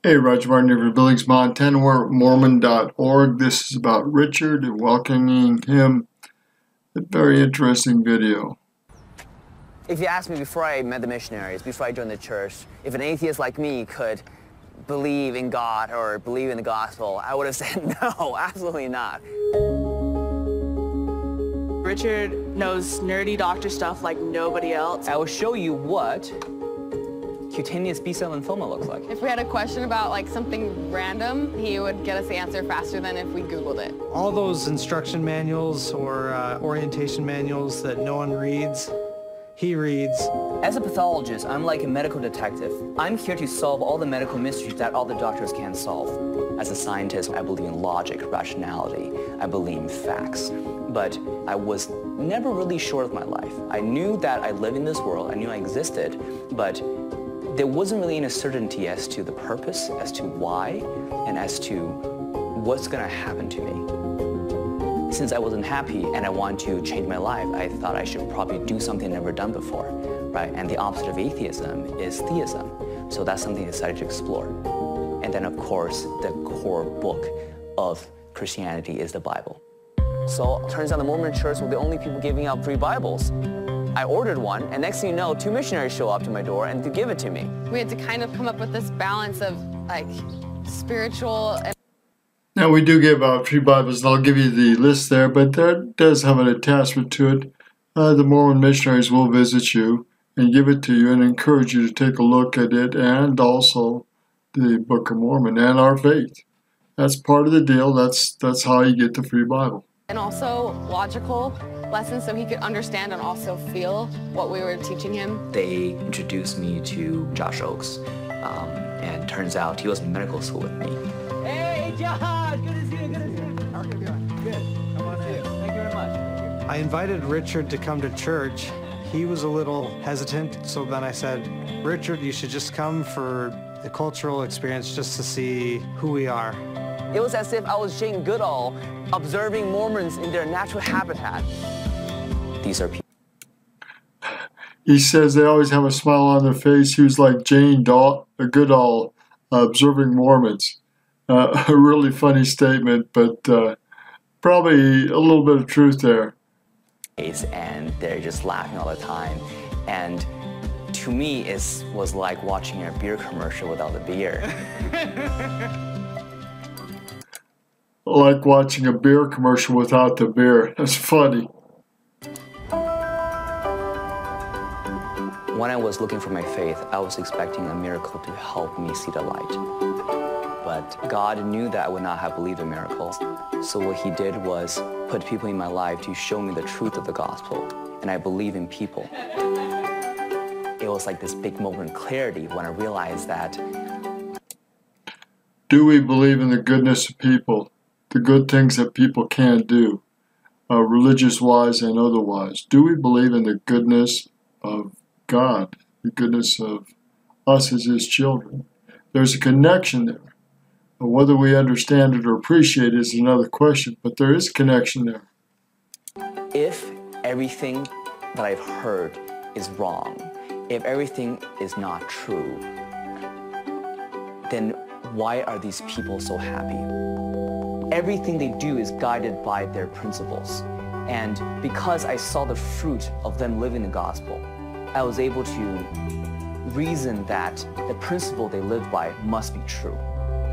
Hey, Roger Martin here from Billings, Montana. We're at Mormon.org. This is about Richard and welcoming him. A very interesting video. If you asked me before I met the missionaries, before I joined the church, if an atheist like me could believe in God or believe in the gospel, I would have said no, absolutely not. Richard knows nerdy doctor stuff like nobody else. I will show you what cutaneous B-cell lymphoma looks like. If we had a question about like something random, he would get us the answer faster than if we Googled it. All those instruction manuals or orientation manuals that no one reads, he reads. As a pathologist, I'm like a medical detective. I'm here to solve all the medical mysteries that other doctors can't solve. As a scientist, I believe in logic, rationality. I believe in facts. But I was never really sure of my life. I knew that I lived in this world, I knew I existed, but there wasn't really any certainty as to the purpose, as to why, and as to what's gonna happen to me. Since I wasn't happy and I wanted to change my life, I thought I should probably do something I've never done before, right? And the opposite of atheism is theism. So that's something I decided to explore. And then of course, the core book of Christianity is the Bible. So it turns out the Mormon church were the only people giving out free Bibles. I ordered one, and next thing you know, 2 missionaries show up to my door and to give it to me. We had to kind of come up with this balance of like spiritual and... Now we do give out free Bibles, and I'll give you the list there, but that does have an attachment to it. The Mormon missionaries will visit you and give it to you and encourage you to take a look at it and also the Book of Mormon and our faith. That's part of the deal. That's how you get the free Bible. And also logical lessons so he could understand and also feel what we were teaching him. They introduced me to Josh Oakes, and turns out he was in medical school with me. Hey, Josh! Good to see you, good to see you. How are you doing? Good. Come on in. Thank you very much. I invited Richard to come to church. He was a little hesitant, so then I said, Richard, you should just come for the cultural experience just to see who we are. It was as if I was Jane Goodall observing Mormons in their natural habitat. These are people. He says they always have a smile on their face. He was like Jane Goodall observing Mormons. A really funny statement, but probably a little bit of truth there. And they're just laughing all the time. And to me, it was like watching a beer commercial without the beer. Like watching a beer commercial without the beer. That's funny. When I was looking for my faith, I was expecting a miracle to help me see the light. But God knew that I would not have believed in miracles. So what he did was put people in my life to show me the truth of the gospel. And I believe in people. It was like this big moment of clarity when I realized that. Do we believe in the goodness of people? The good things that people can do, religious-wise and otherwise. Do we believe in the goodness of God, the goodness of us as his children? There's a connection there. Whether we understand it or appreciate it is another question, but there is a connection there. If everything that I've heard is wrong, if everything is not true, then why are these people so happy? Everything they do is guided by their principles. And because I saw the fruit of them living the gospel, I was able to reason that the principle they live by must be true.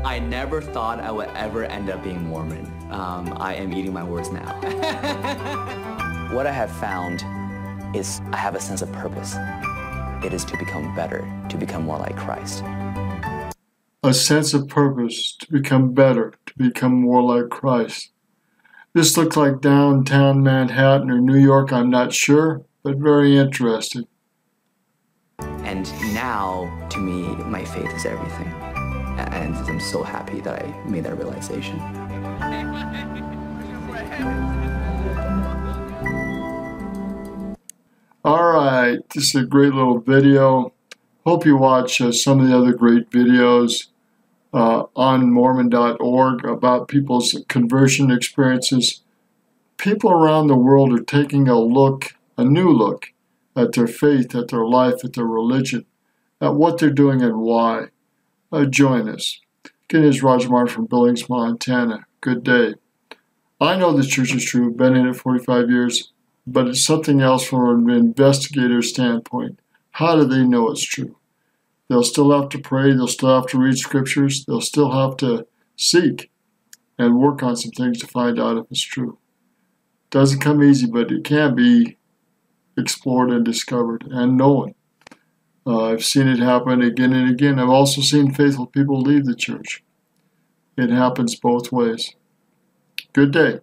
I never thought I would ever end up being Mormon. I am eating my words now. What I have found is I have a sense of purpose. It is to become better, to become more like Christ. A sense of purpose, to become better, to become more like Christ. This looks like downtown Manhattan or New York, I'm not sure, but very interesting. And now, to me, my faith is everything. And I'm so happy that I made that realization. All right, this is a great little video. Hope you watch some of the other great videos on Mormon.org about people's conversion experiences. People around the world are taking a new look at their faith, at their life, at their religion, at what they're doing and why. join us. Again, this is Roger Martin from Billings, Montana. Good day. I know the church is true. Been in it 45 years. But it's something else from an investigator's standpoint. How do they know it's true? They'll still have to pray. They'll still have to read scriptures. They'll still have to seek and work on some things to find out if it's true. Doesn't come easy, but it can be explored and discovered and known. I've seen it happen again and again. I've also seen faithful people leave the church. It happens both ways. Good day.